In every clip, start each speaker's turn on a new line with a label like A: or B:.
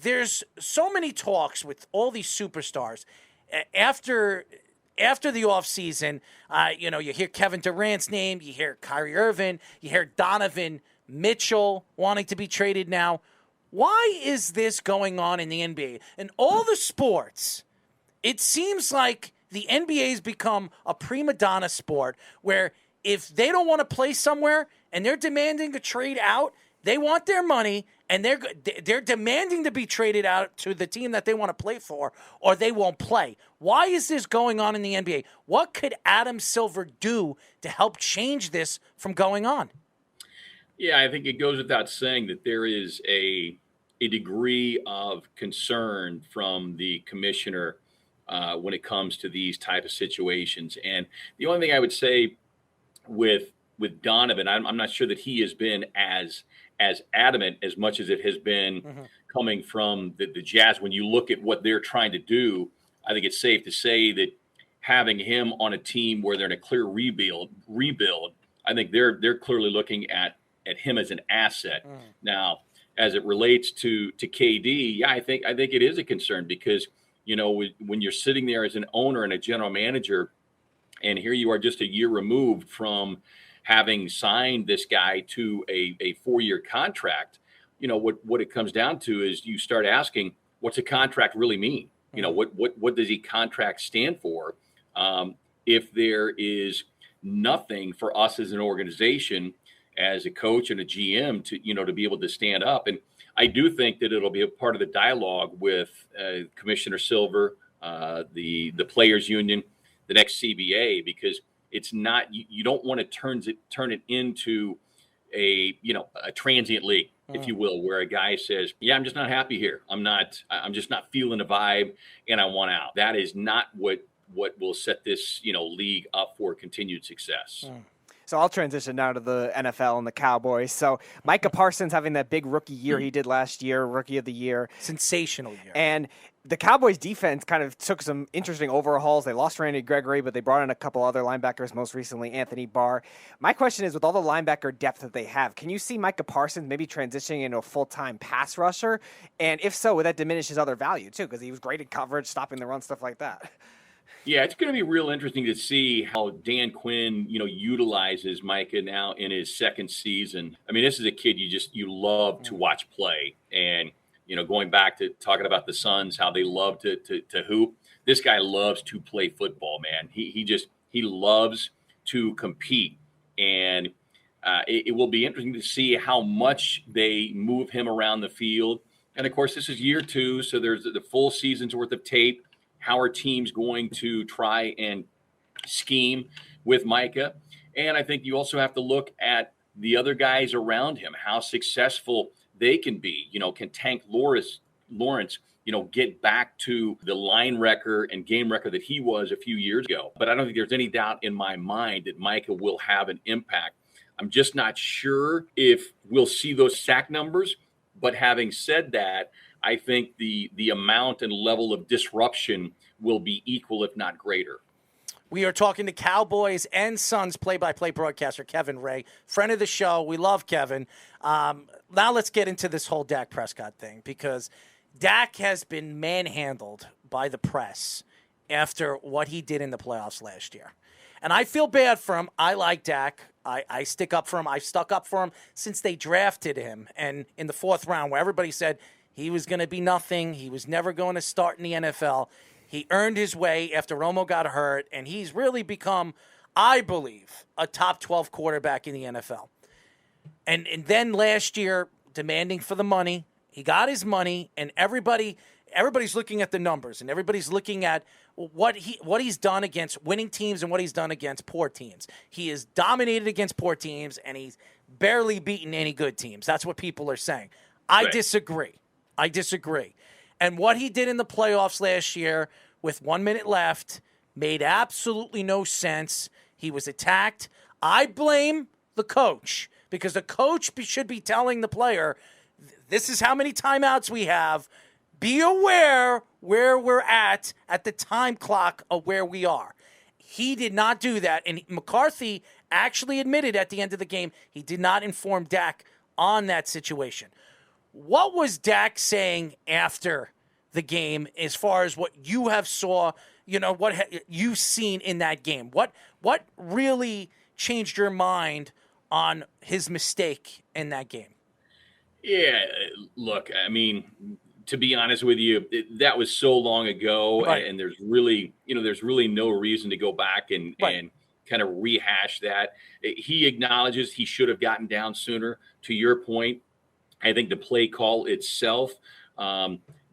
A: There's so many talks with all these superstars after the offseason. You hear Kevin Durant's name, you hear Kyrie Irving, you hear Donovan Mitchell wanting to be traded now. Why is this going on in the NBA? In all the sports, it seems like the NBA has become a prima donna sport where if they don't want to play somewhere and they're demanding a trade out, they want their money and they're demanding to be traded out to the team that they want to play for, or they won't play. Why is this going on in the NBA? What could Adam Silver do to help change this from going on?
B: Yeah, I think it goes without saying that there is a degree of concern from the commissioner when it comes to these type of situations. And the only thing I would say with Donovan, I'm not sure that he has been as adamant as much as it has been coming from the Jazz. When you look at what they're trying to do, I think it's safe to say that having him on a team where they're in a clear rebuild, I think they're clearly looking at him as an asset. Now, as it relates to KD, yeah, I think it is a concern because, when you're sitting there as an owner and a general manager, and here you are just a year removed from having signed this guy to a 4-year contract, what it comes down to is you start asking, what's a contract really mean? What does a contract stand for? If there is nothing for us as an organization, as a coach and a GM to be able to stand up. And I do think that it'll be a part of the dialogue with Commissioner Silver, the players union, the next CBA, because it's not, you don't want to turn it into a transient league, if you will, where a guy says, yeah, I'm just not happy here. I'm just not feeling the vibe and I want out. That is not what will set this, league up for continued success.
C: So I'll transition now to the NFL and the Cowboys. So Micah Parsons having that big rookie year he did last year, rookie of the year.
A: Sensational year.
C: And the Cowboys defense kind of took some interesting overhauls. They lost Randy Gregory, but they brought in a couple other linebackers, most recently Anthony Barr. My question is, with all the linebacker depth that they have, can you see Micah Parsons maybe transitioning into a full-time pass rusher? And if so, would that diminish his other value too? Because he was great at coverage, stopping the run, stuff like that.
B: Yeah, it's going to be real interesting to see how Dan Quinn, utilizes Micah now in his second season. I mean, this is a kid you love to watch play. And, going back to talking about the Suns, how they love to hoop. This guy loves to play football, man. He loves to compete. And it will be interesting to see how much they move him around the field. And, of course, this is year 2, so there's the full season's worth of tape. How are teams going to try and scheme with Micah? And I think you also have to look at the other guys around him, how successful they can be. Can Tank Lawrence, get back to the line record and game record that he was a few years ago? But I don't think there's any doubt in my mind that Micah will have an impact. I'm just not sure if we'll see those sack numbers. But having said that, I think the amount and level of disruption will be equal, if not greater.
A: We are talking to Cowboys and Suns play-by-play broadcaster Kevin Ray, friend of the show. We love Kevin. Now let's get into this whole Dak Prescott thing, because Dak has been manhandled by the press after what he did in the playoffs last year. And I feel bad for him. I like Dak. I stick up for him. I've stuck up for him since they drafted him. And in the 4th round, where everybody said he was going to be nothing, he was never going to start in the NFL, he earned his way after Romo got hurt, and he's really become, I believe, a top 12 quarterback in the NFL. And then last year, demanding for the money, he got his money, and everybody's looking at the numbers, and everybody's looking at what he's done against winning teams and what he's done against poor teams. He is dominated against poor teams, and he's barely beaten any good teams. That's what people are saying. I disagree. And what he did in the playoffs last year with 1 minute left made absolutely no sense. He was attacked. I blame the coach, because the coach should be telling the player, this is how many timeouts we have. Be aware where we're at the time clock of where we are. He did not do that. And McCarthy actually admitted at the end of the game he did not inform Dak on that situation. What was Dak saying after the game as far as what you have saw, you've seen in that game? What really changed your mind on his mistake in that game?
B: Yeah, look, I mean, to be honest with you, that was so long ago,
A: Right.
B: and there's really no reason to go back and kind of rehash that. He acknowledges he should have gotten down sooner. To your point, I think the play call itself,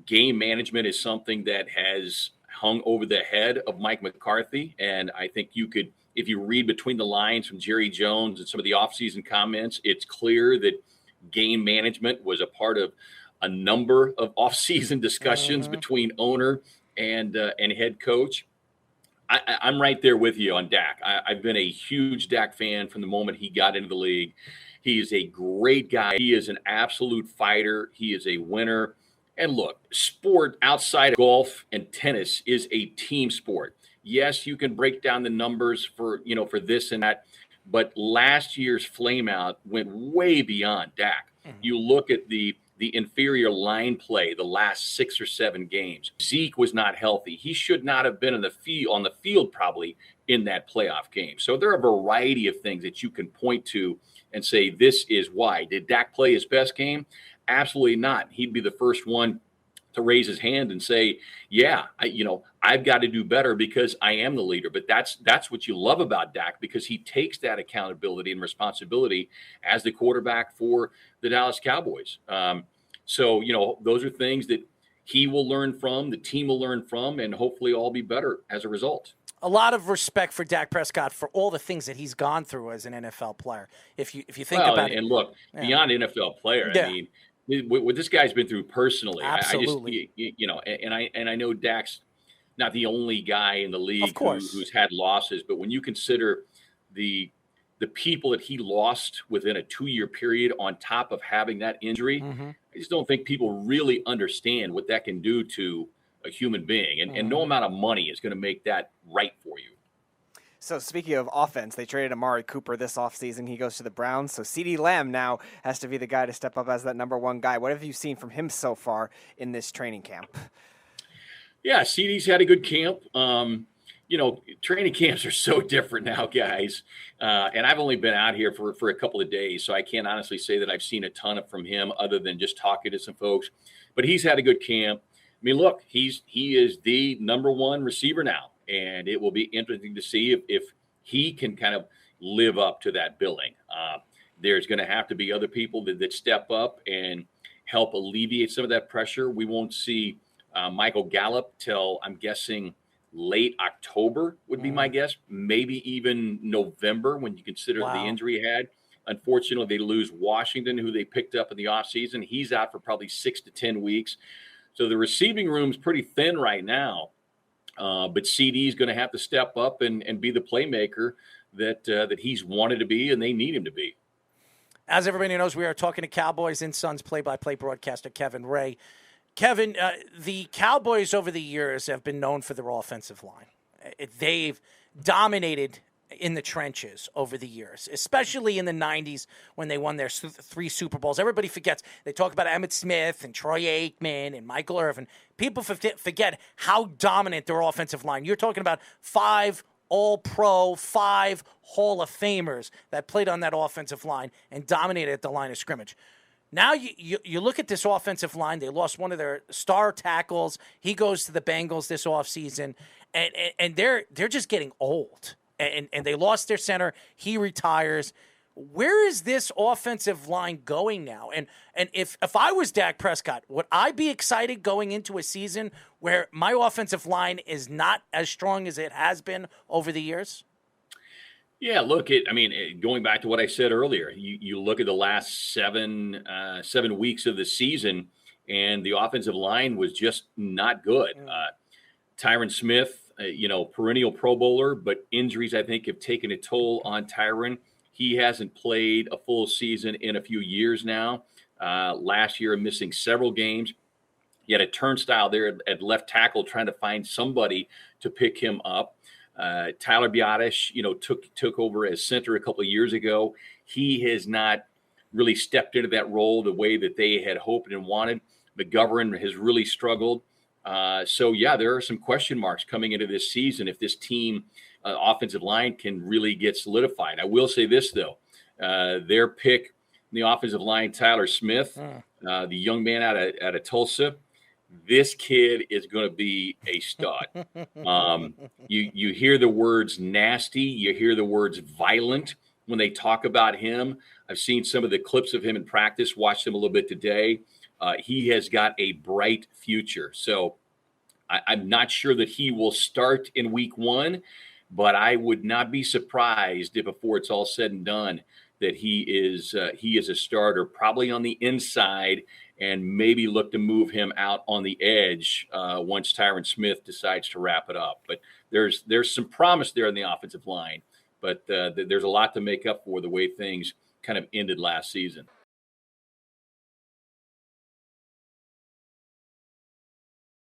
B: game management is something that has hung over the head of Mike McCarthy, and I think you could, if you read between the lines from Jerry Jones and some of the offseason comments, it's clear that game management was a part of a number of offseason discussions between owner and head coach. I'm right there with you on Dak. I've been a huge Dak fan from the moment he got into the league. He is a great guy. He is an absolute fighter. He is a winner. And look, sport outside of golf and tennis is a team sport. Yes, you can break down the numbers for this and that, but last year's flameout went way beyond Dak. You look at the inferior line play the last 6 or 7 games. Zeke was not healthy. He should not have been on the field probably in that playoff game. So there are a variety of things that you can point to and say, this is why. Did Dak play his best game? Absolutely not. He'd be the first one to raise his hand and say, yeah, I've got to do better because I am the leader. But that's what you love about Dak, because he takes that accountability and responsibility as the quarterback for the Dallas Cowboys. So those are things that he will learn from, the team will learn from, and hopefully all be better as a result.
A: A lot of respect for Dak Prescott for all the things that he's gone through as an NFL player. If you think about it.
B: And look, beyond NFL player, I mean, what this guy's been through personally,
A: absolutely.
B: I know Dak's not the only guy in the league who's had losses, but when you consider the people that he lost within a 2-year period on top of having that injury, I just don't think people really understand what that can do to a human being. And no amount of money is going to make that right for you.
C: So speaking of offense, they traded Amari Cooper this offseason. He goes to the Browns. So CeeDee Lamb now has to be the guy to step up as that number one guy. What have you seen from him so far in this training camp?
B: Yeah, CeeDee's had a good camp. Training camps are so different now, guys. And I've only been out here for a couple of days, so I can't honestly say that I've seen a ton from him other than just talking to some folks. But he's had a good camp. I mean, look, he is the number one receiver now. And it will be interesting to see if he can kind of live up to that billing. There's going to have to be other people that step up and help alleviate some of that pressure. We won't see Michael Gallup till, I'm guessing, late October would be my guess, maybe even November when you consider the injury he had. Unfortunately, they lose Washington, who they picked up in the offseason. He's out for probably 6 to 10 weeks. So the receiving room's pretty thin right now. But CD is going to have to step up and be the playmaker that he's wanted to be, and they need him to be.
A: As everybody knows, we are talking to Cowboys and Sons play-by-play broadcaster Kevin Ray. Kevin, the Cowboys over the years have been known for their offensive line. They've dominated in the trenches over the years, especially in the 90s when they won their 3 Super Bowls. Everybody forgets. They talk about Emmitt Smith and Troy Aikman and Michael Irvin. People forget how dominant their offensive line. You're talking about 5 All-Pro, 5 Hall of Famers that played on that offensive line and dominated at the line of scrimmage. Now you look at this offensive line. They lost one of their star tackles. He goes to the Bengals this offseason, and they're just getting old. And they lost their center. He retires. Where is this offensive line going now? And if I was Dak Prescott, would I be excited going into a season where my offensive line is not as strong as it has been over the years?
B: Yeah, look, going back to what I said earlier, you look at the last 7 weeks of the season, and the offensive line was just not good. Tyron Smith, perennial Pro Bowler, but injuries, I think, have taken a toll on Tyron. He hasn't played a full season in a few years now. Last year, missing several games. He had a turnstile there at left tackle trying to find somebody to pick him up. Tyler Biadasz, took over as center a couple of years ago. He has not really stepped into that role the way that they had hoped and wanted. McGovern has really struggled. So, yeah, there are some question marks coming into this season if this team offensive line can really get solidified. I will say this, though. Their pick in the offensive line, Tyler Smith, the young man out of Tulsa, this kid is going to be a stud. You hear the words nasty. You hear the words violent when they talk about him. I've seen some of the clips of him in practice, watched him a little bit today. He has got a bright future. So I'm not sure that he will start in week 1, but I would not be surprised if before it's all said and done that he is a starter, probably on the inside, and maybe look to move him out on the edge once Tyron Smith decides to wrap it up. But there's some promise there in the offensive line, but there's a lot to make up for the way things kind of ended last season.